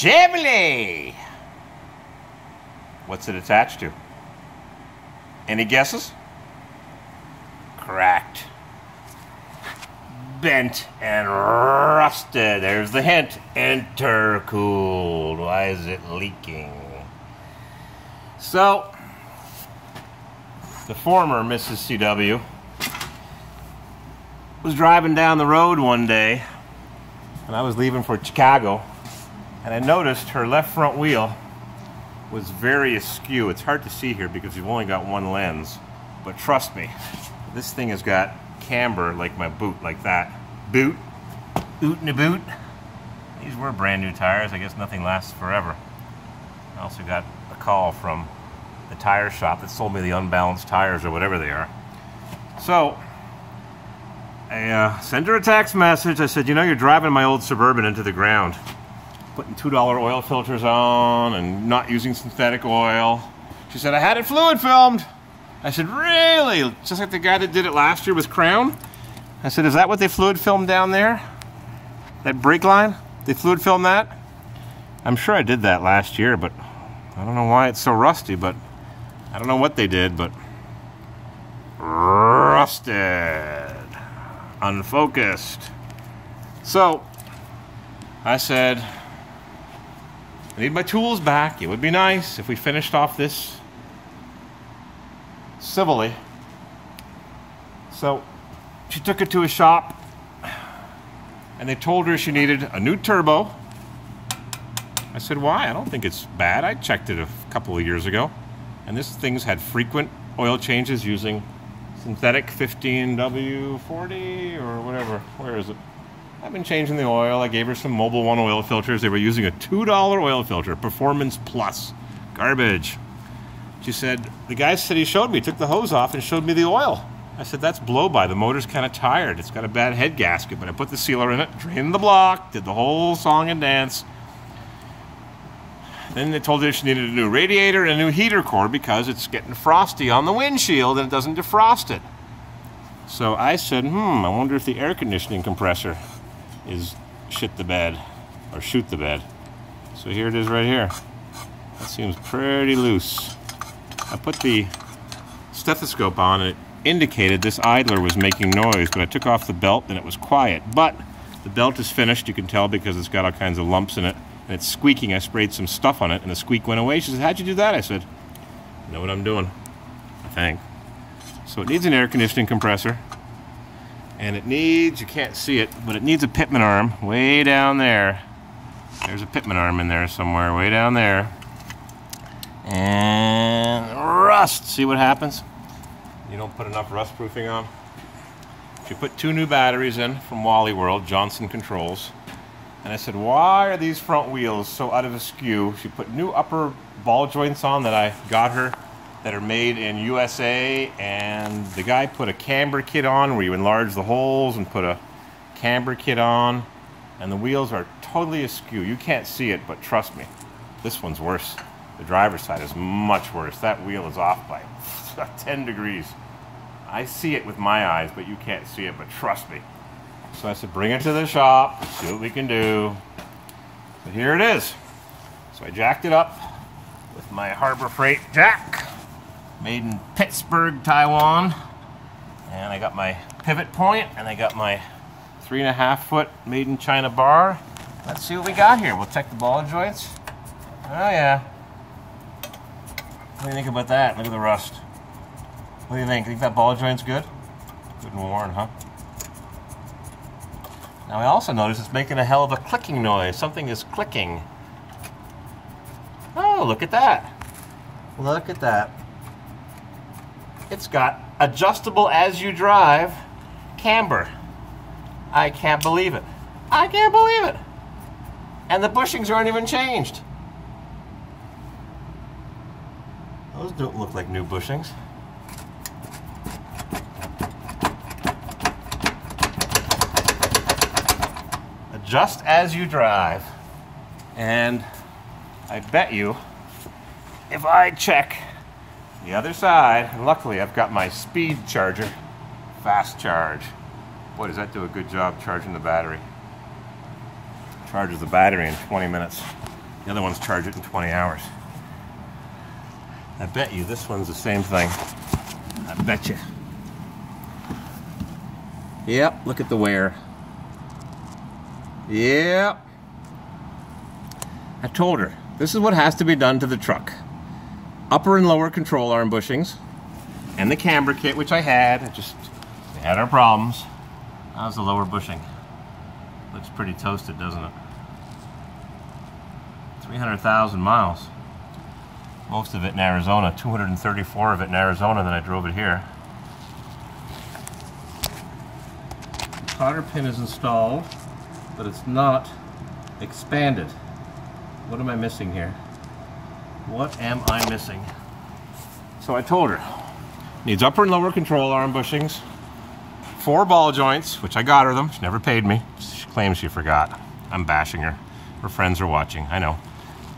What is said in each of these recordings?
Cccchevelet. What's it attached to? Any guesses? Cracked. Bent and rusted. There's the hint. Intercooled. Why is it leaking? So, the former Mrs. CW was driving down the road one day, and I was leaving for Chicago, and I noticed her left front wheel was very askew. It's hard to see here because you've only got one lens, but trust me, this thing has got camber like my boot, like that. Boot, oot in a boot. These were brand new tires. I guess nothing lasts forever. I also got a call from the tire shop that sold me the unbalanced tires or whatever they are. So I sent her a text message. I said, you know, you're driving my old Suburban into the ground, putting $2 oil filters on and not using synthetic oil. She said, I had it fluid filmed. I said, really? Just like the guy that did it last year with Crown? I said, is that what they fluid filmed down there? That brake line? They fluid filmed that? I'm sure I did that last year, but I don't know why it's so rusty, but I don't know what they did, but rusted. Unfocused. So I said, I need my tools back. It would be nice if we finished off this civilly. So she took it to a shop, and they told her she needed a new turbo. I said, why? I don't think it's bad. I checked it a couple of years ago, and this thing's had frequent oil changes using synthetic 15W40 or whatever. Where is it? I've been changing the oil. I gave her some Mobil 1 oil filters. They were using a $2 oil filter, Performance Plus. Garbage. She said, the guy said he showed me, took the hose off and showed me the oil. I said, that's blow-by. The motor's kind of tired. It's got a bad head gasket, but I put the sealer in it, drained the block, did the whole song and dance. Then they told her she needed a new radiator and a new heater core because it's getting frosty on the windshield and it doesn't defrost it. So I said, I wonder if the air conditioning compressor is shit the bed or shoot the bed. So here it is right here. That seems pretty loose. I put the stethoscope on and it indicated this idler was making noise, but I took off the belt and it was quiet. But the belt is finished, you can tell, because it's got all kinds of lumps in it. And it's squeaking. I sprayed some stuff on it and the squeak went away. She said, how'd you do that? I said, I know what I'm doing, I think. So it needs an air conditioning compressor. And it needs, you can't see it, but it needs a pitman arm way down there. There's a pitman arm in there somewhere, way down there. And rust. See what happens? You don't put enough rust proofing on. She put 2 new batteries in from Wally World, Johnson Controls. And I said, why are these front wheels so out of askew? She put new upper ball joints on that I got her that are made in USA. And the guy put a camber kit on where you enlarge the holes and put a camber kit on. And the wheels are totally askew. You can't see it, but trust me, this one's worse. The driver's side is much worse. That wheel is off by 10 degrees. I see it with my eyes, but you can't see it, but trust me. So I said, bring it to the shop, see what we can do. But here it is. So I jacked it up with my Harbor Freight jack, made in Pittsburgh, Taiwan. And I got my pivot point, and I got my 3.5-foot made in China bar. Let's see what we got here. We'll check the ball joints. Oh yeah. What do you think about that? Look at the rust. What do you think? Think that ball joint's good? Good and worn, huh? Now I also noticed it's making a hell of a clicking noise. Something is clicking. Oh, look at that. Look at that. It's got adjustable as you drive camber. I can't believe it. I can't believe it. And the bushings aren't even changed. Those don't look like new bushings. Just as you drive. And I bet you if I check the other side, and luckily I've got my speed charger, fast charge. Boy, does that do a good job charging the battery. Charges the battery in 20 minutes. The other ones charge it in 20 hours. I bet you this one's the same thing. I bet you. Yep, look at the wear. Yep. I told her, this is what has to be done to the truck. Upper and lower control arm bushings, and the camber kit, which I had. We had our problems. How's the lower bushing? Looks pretty toasted, doesn't it? 300,000 miles. Most of it in Arizona, 234 of it in Arizona, then I drove it here. The cotter pin is installed, but it's not expanded. What am I missing here? What am I missing? So I told her, needs upper and lower control arm bushings, 4 ball joints, which I got her them. She never paid me. She claims she forgot. I'm bashing her. Her friends are watching, I know.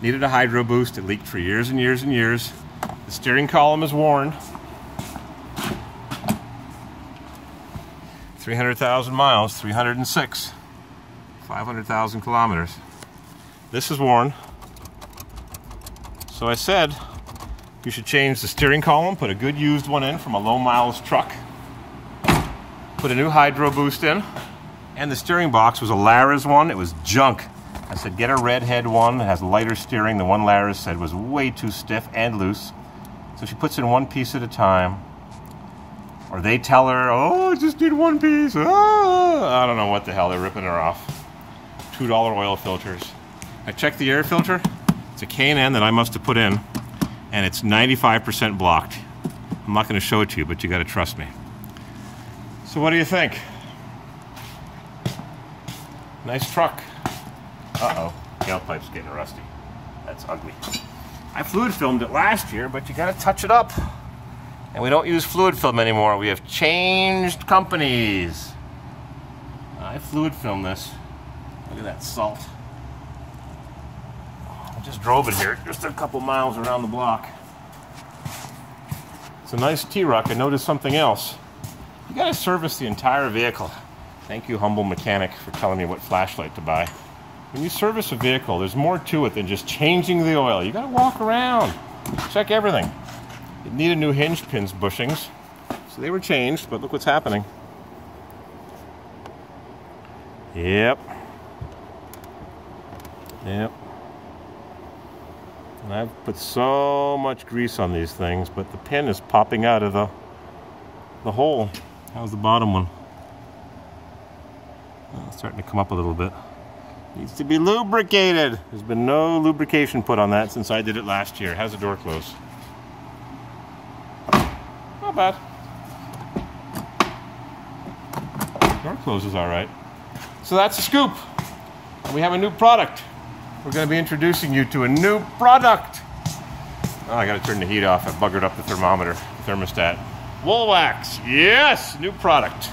Needed a hydro boost. It leaked for years and years and years. The steering column is worn. 300,000 miles, 306. 500,000 kilometers. This is worn. So I said, you should change the steering column, put a good used one in from a low miles truck. Put a new hydro boost in. And the steering box was a Lara's one. It was junk. I said, get a redhead one that has lighter steering. The one Lara said was way too stiff and loose. So she puts in one piece at a time. Or they tell her, oh, I just need one piece. Ah. I don't know what the hell, they're ripping her off. $2 oil filters. I checked the air filter. It's a K&N that I must have put in. And it's 95% blocked. I'm not going to show it to you, but you got to trust me. So what do you think? Nice truck. Uh-oh, tailpipe's getting rusty. That's ugly. I fluid filmed it last year, but you gotta touch it up. And we don't use fluid film anymore. We have changed companies. I fluid filmed this. Look at that salt. I just drove it here, just a couple miles around the block. It's a nice T-Rock. I noticed something else. You gotta service the entire vehicle. Thank you, humble mechanic, for telling me what flashlight to buy. When you service a vehicle, there's more to it than just changing the oil. You gotta walk around, check everything. It needed new hinge pins bushings, so they were changed, but look what's happening. Yep. Yep. And I've put so much grease on these things, but the pin is popping out of the hole. How's the bottom one? Oh, it's starting to come up a little bit. Needs to be lubricated. There's been no lubrication put on that since I did it last year. How's the door close? Not bad. Door closes all right. So that's the scoop. We have a new product. We're going to be introducing you to a new product. Oh, I got to turn the heat off. I buggered up the thermometer, thermostat. Wool wax. Yes, new product.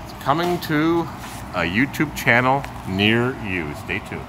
It's coming to a YouTube channel near you. Stay tuned.